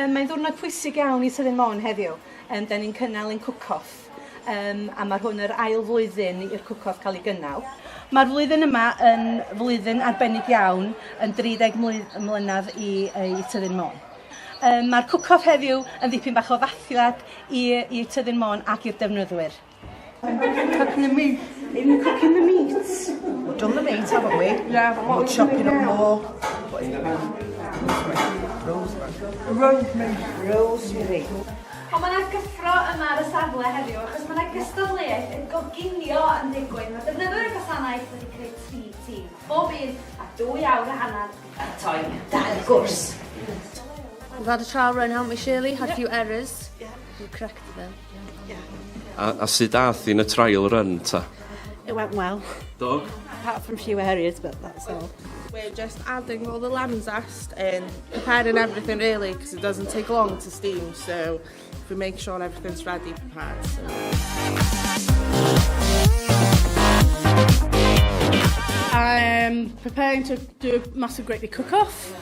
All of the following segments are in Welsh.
Mae'n ddwrnod pwysig iawn I Tyddyn Môn heddiw. Da ni'n cynnal ein cook-off. A mae hwn yr ail flwyddyn i'r cook-off cael ei gynnal. Mae'r flwyddyn yma yn flwyddyn arbennig iawn yn 30 mlynedd I Tyddyn Môn. Mae'r cook-off heddiw yn ddipyn bach o ddathliad I Tyddyn Môn ac i'r defnyddwyr. Cooking the meat. Even cooking the meats. We've done the meat, haven't we? Yeah, but what we're chopping up more. Rosemary. Ond mae yna gyffro yma ar y safle heddiw, achos mae yna gystadleuaeth yn goginio yn digwydd. Mae defnyddwyr y gwasanaeth wedi creu 3 tîm. Bob un a 2 awr a hanner a toi 2 gwrs. We've had a trial run, haven't we, Shirley? Had a few errors. Yeah. We corrected them. A sut dath i'n y trial run ta? It went well. Dog? Apart from a few areas, but that's all. We're just adding all the lamb zest and preparing everything really, because it doesn't take long to steam, so we make sure everything's ready prepared. So. I'm preparing to do a massive Great Big Cook-Off.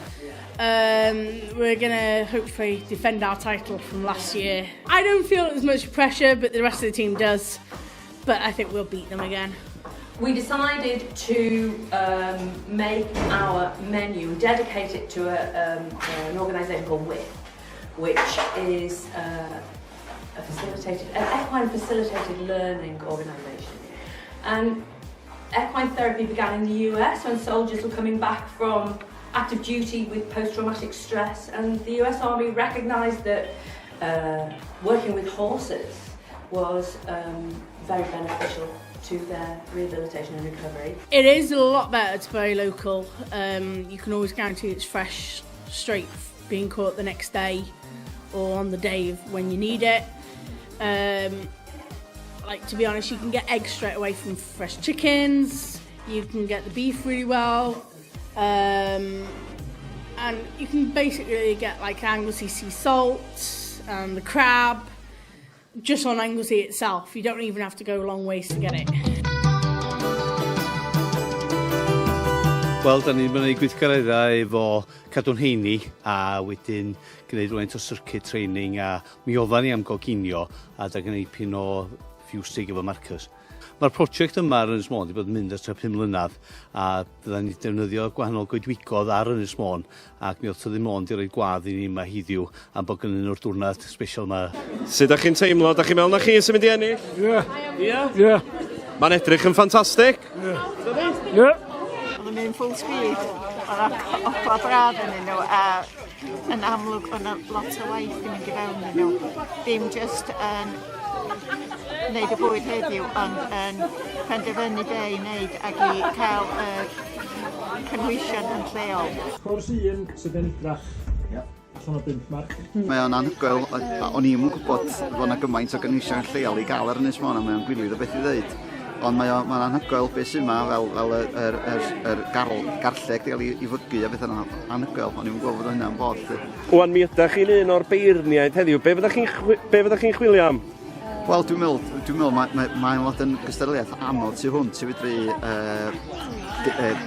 We're going to hopefully defend our title from last year. I don't feel as much pressure, but the rest of the team does. But I think we'll beat them again. We decided to make our menu, dedicate it to an organisation called WIP, which is an equine facilitated learning organisation. And equine therapy began in the US when soldiers were coming back from active duty with post-traumatic stress, and the US Army recognised that working with horses was very beneficial to their rehabilitation and recovery. It is a lot better to buy local. You can always guarantee it's fresh, straight, being caught the next day or on the day of when you need it. Like, to be honest, you can get eggs straight away from fresh chickens. You can get the beef really well. And you can basically get like Anglesey sea salt and the crab just on Anglesey itself. You don't even have to go a long ways to get it. Wel, da ni'n mynd gweithgareddau efo cadw'n heini a wedyn gwneud rwy'n o circuit training a mi oeddan ni am goginio a da gwneud pyn o ffiwstig efo marcus. Mae'r prosiect yma ar Ynys Môn wedi bod yn mynd at 5 mlynedd a bydden ni defnyddio gwahanol goedwigodd ar Ynys Môn ac mi oedd Tyddyn Môn wedi rhoi gwadd I ni yma hiddiw am bod gynnyn nhw'r diwrnod special yma. Sut ydych chi'n teimlo? Ydych chi'n meddwl na chi sy'n mynd I ennill? Ie. Mae'n edrych yn ffantastig? Ie. Oedd yn mynd full speed. Oedd opa braf yn nhw a yn amlwg oedd lot o waith yn mynd I fewn yn nhw. Dim just yn wneud y bwyd heddiw, ond yn penderfynu be I wneud ac I cael cynwysion yn lleol. Cwrs 1 sydd yn edrach allan o 5 marc. Mae o'n anhygoel, o'n I'm yn gwybod fod yna gymaint o gynwysion yn lleol I gael ar Ynys Môn a mae o'n gwilydd o beth I ddeud. Ond mae'n anhygoel beth sy'n yma fel yr garlleg di gael I fygu a beth yna anhygoel. O'n I'm yn gwybod fod hynna'n bod. Wan mi ydych chi'n un o'r beirniaid heddiw. Be fyddech chi'n chwilio am? Wel, dwi'n meddwl mae'n lot yn gystadleuaeth anodd tu hwnt I fedru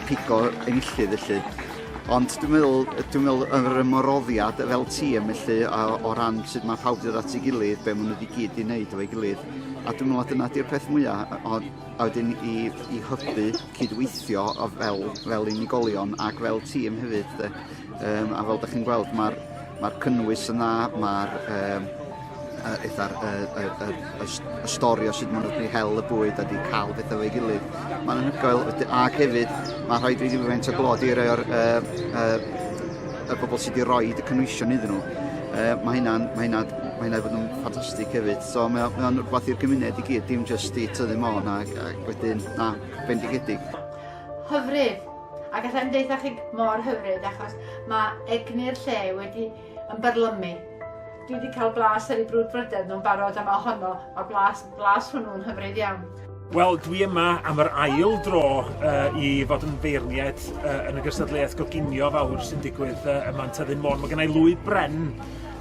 pigo enillydd felly. Ond dwi'n meddwl yr ymroddiad fel tîm felly o ran sut mae pawb dod at ei gilydd, be maen nhw wedi gyd I wneud efo'i gilydd. A dwi'n meddwl dyna di'r peth mwyaf, a wedyn I hybu cydweithio fel unigolion ac fel tîm hefyd. A fel ydych chi'n gweld, mae'r cynnwys yna, mae'r y stori o sut maen nhw wedi hel y bwyd a wedi cael bethau fe'i gilydd. Mae'n anhygoel, ac hefyd mae rhaid wedi faint o glod I roi o'r bobl sydd wedi rhoi y cynwysion iddyn nhw. Mae hynna bod yn ffantastig hefyd. So mae'n rhywbeth i'r gymuned I gyd, dim just I Tyddyn Môn ac wedyn, bendigedig. Hyfryd. Ac allan deitha chi mor hyfryd achos mae egni'r lle wedi yn byrlymu. Dwi wedi cael blas ar ei brwd bryder nhw'n barod am ohono, a blas hwnnw'n hyfryd iawn. Wel, dwi yma am yr ail dro I fod yn feirniaid yn y gystadleuaeth goginio fawr sy'n digwydd yma yn Tyddyn Môn. Mae gennau lwyd bren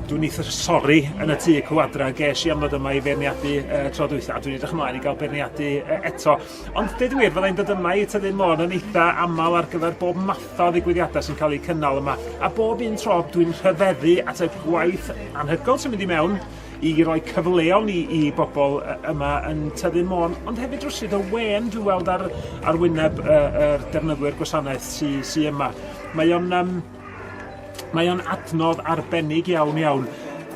Dwi'n eitha sori yn y tŷ cwadra ges I am ddod yma I feirniadu tro dwytha. Dwi'n edrych ymlaen I gael beirniadu eto. Ond dweud wir, fyddai'n dod yma I Tyddyn Môn yn eitha aml ar gyfer bob math o ddigwyddiadau sy'n cael eu cynnal yma. A bob un tro dwi'n rhyfeddu at y gwaith anhygoel sy'n mynd I mewn I roi cyfleon I bobl yma yn Tyddyn Môn, ond hefyd rwsyd o wen dwi'n weld ar wyneb yr defnyddwyr gwasanaeth sy yma. Mae o'n adnodd arbennig iawn.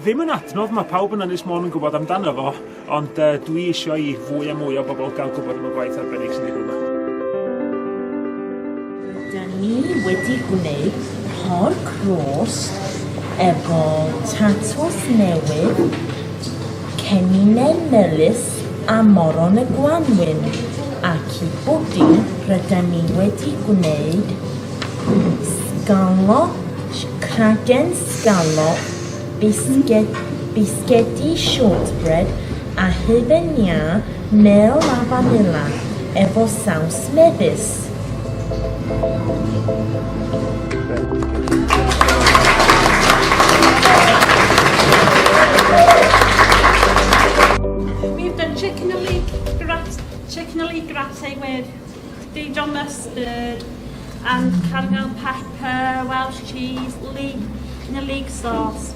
Ddim yn adnodd mae pawb yn Ynys Môn yn gwybod amdano fo, ond dwi eisiau I fwy a mwy o bobl gael gwybod am y gwaith arbennig sy'n digwydd yma. Da ni wedi gwneud por cros efo tatws newydd, ceninau melys a moron y gwanwyn, ac I bwdi rydyn ni wedi gwneud scallop, cragen scallop, bisgedi shortbread a hufen mel a vanilla efo saws mefus. We've done chicken and leek gratin with Dijon mustard and caramel pepper, Welsh cheese, leek sauce.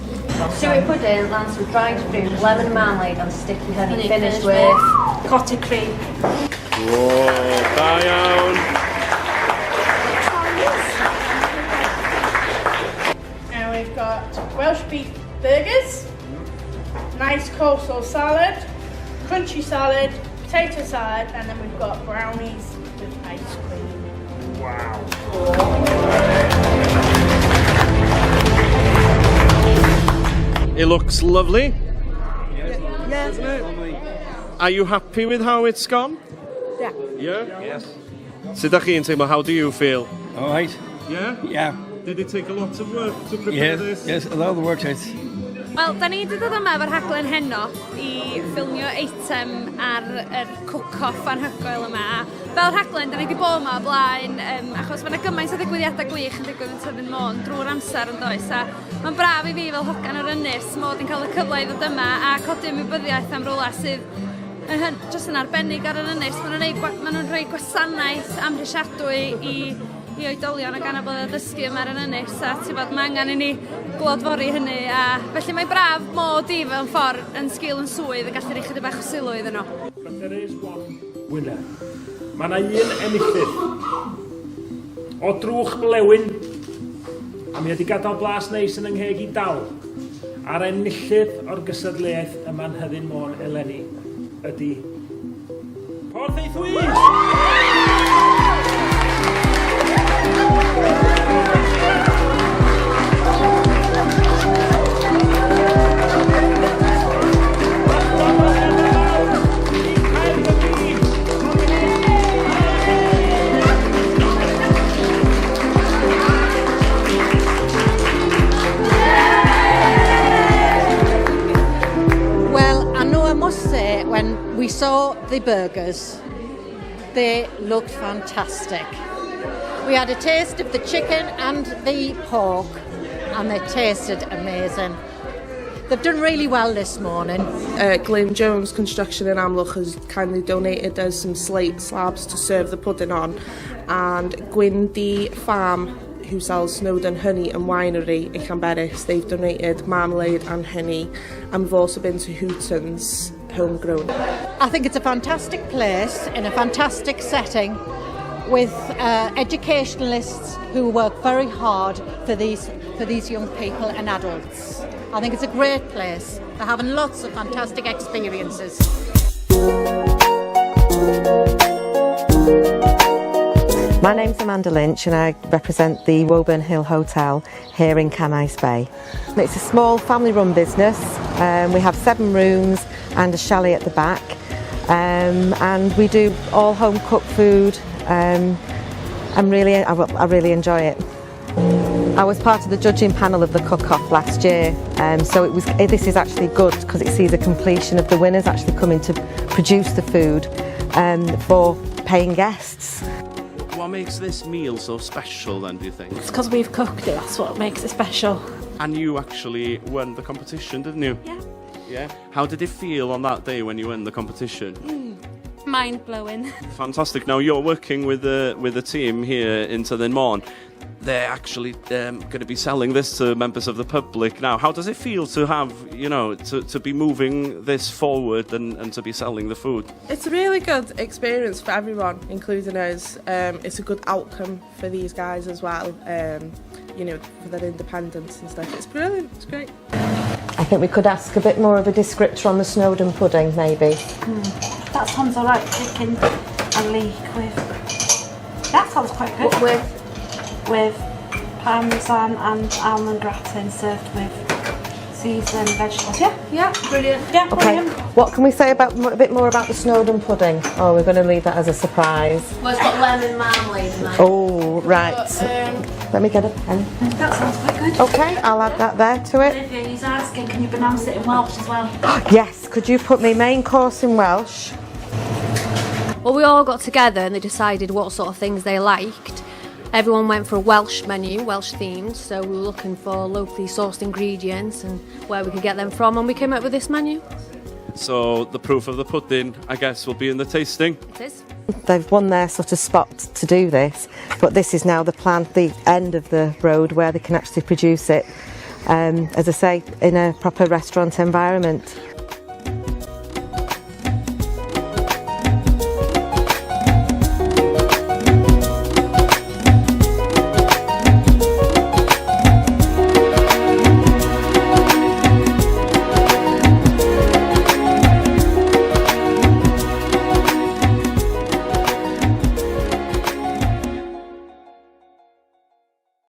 Suet pudding lands with dried fruit, lemon marmalade and sticky honey, finished with cottage cream. Whoa, da iawn. And we've got Welsh beef burgers, nice coleslaw salad, crunchy salad, potato salad, and then we've got brownies with ice cream. Wow. It looks lovely. Yes. Are you happy with how it's gone? Yeah. Yeah? Yes. Sut ydych chi'n teimlo? How do you feel? All right. Yeah? Yeah. Did it take a lot of work to prepare this? Yes, a lot of work out. Wel, da ni wedi dod yma efo'r rhaglen heno I ffilmio eitem ar yr cook-off anhygoel yma. Fel rhaglen, da ni wedi bod yma o blaen, achos mae yna gymaint o ddigwyddiadau gwych yn digwydd yn Tyddyn Môn drwy'r amser yn does. A mae'n braf I fi fel hogan o'r ynys mod i'n cael y cyfle I ddod yma a codi ymwybyddiaeth am rwla sydd just yn arbennig ar yr ynys. Maen nhw'n rhoi gwasanaeth amhrisiadwy I oedolion ac anabledda dysgu yma ar yr ynys, a mae angen I ni glodfori hynny, a felly mae braf mod I fel ffordd yn sgil yn swydd a gallu rei chydig bach o sylw iddyn nhw. But there is one winner. Mae yna un enillydd o drwch blewyn, a mi wedi gadael blas neis yn yngheg I dal. A'r enillydd o'r gysadleuaeth yma yn Tyddyn Môn eleni ydy Porth Eithwys! When we saw the burgers, they looked fantastic. We had a taste of the chicken and the pork, and they tasted amazing. They've done really well this morning. Glyn Jones Construction in Amlwch has kindly donated us some slate slabs to serve the pudding on, and Gwyndy Farm, who sells Snowdon honey and winery in Llanberis, they've donated marmalade and honey, and we've also been to Hooton's homegrown. I think it's a fantastic place in a fantastic setting with educationalists who work very hard for these young people and adults. I think it's a great place. They're having lots of fantastic experiences. My name's Amanda Lynch and I represent the Woburn Hill Hotel here in Canais Bay. It's a small family-run business. We have 7 rooms and a chalet at the back, and we do all home-cooked food. I really enjoy it. I was part of the judging panel of the cook-off last year, so this is actually good because it sees a completion of the winners actually coming to produce the food for paying guests. What makes this meal so special then, do you think? It's because we've cooked it, that's what makes it special. And you actually won the competition, didn't you? Yeah. Yeah. How did it feel on that day when you won the competition? Mind-blowing. Fantastic. Now you're working with a team here in Tyddyn Môn. They're actually going to be selling this to members of the public now. How does it feel to have, to be moving this forward and to be selling the food? It's a really good experience for everyone, including us. It's a good outcome for these guys as well, for their independence and stuff. It's brilliant, it's great. I think we could ask a bit more of a descriptor on the Snowdon pudding, maybe. That sounds alright, chicken and leek with... That sounds quite good. With parmesan and almond gratin served with seasoned vegetables. Yeah, brilliant. Yeah, Okay, brilliant. what can we say about a bit more about the Snowdon pudding? Oh, we're going to leave that as a surprise. Well, it's got lemon marmalade in there. Oh, right. Let me get a pen. That sounds quite good. Okay, I'll add that there to it. Olivia, he's asking, can you pronounce it in Welsh as well? Yes, could you put me main course in Welsh? Well, we all got together and they decided what sort of things they liked. Everyone went for a Welsh menu, Welsh themed, so we were looking for locally sourced ingredients and where we could get them from, and we came up with this menu. So the proof of the pudding, I guess, will be in the tasting. It is. They've won their sort of spot to do this, but this is now the plant, the end of the road where they can actually produce it, as I say, in a proper restaurant environment.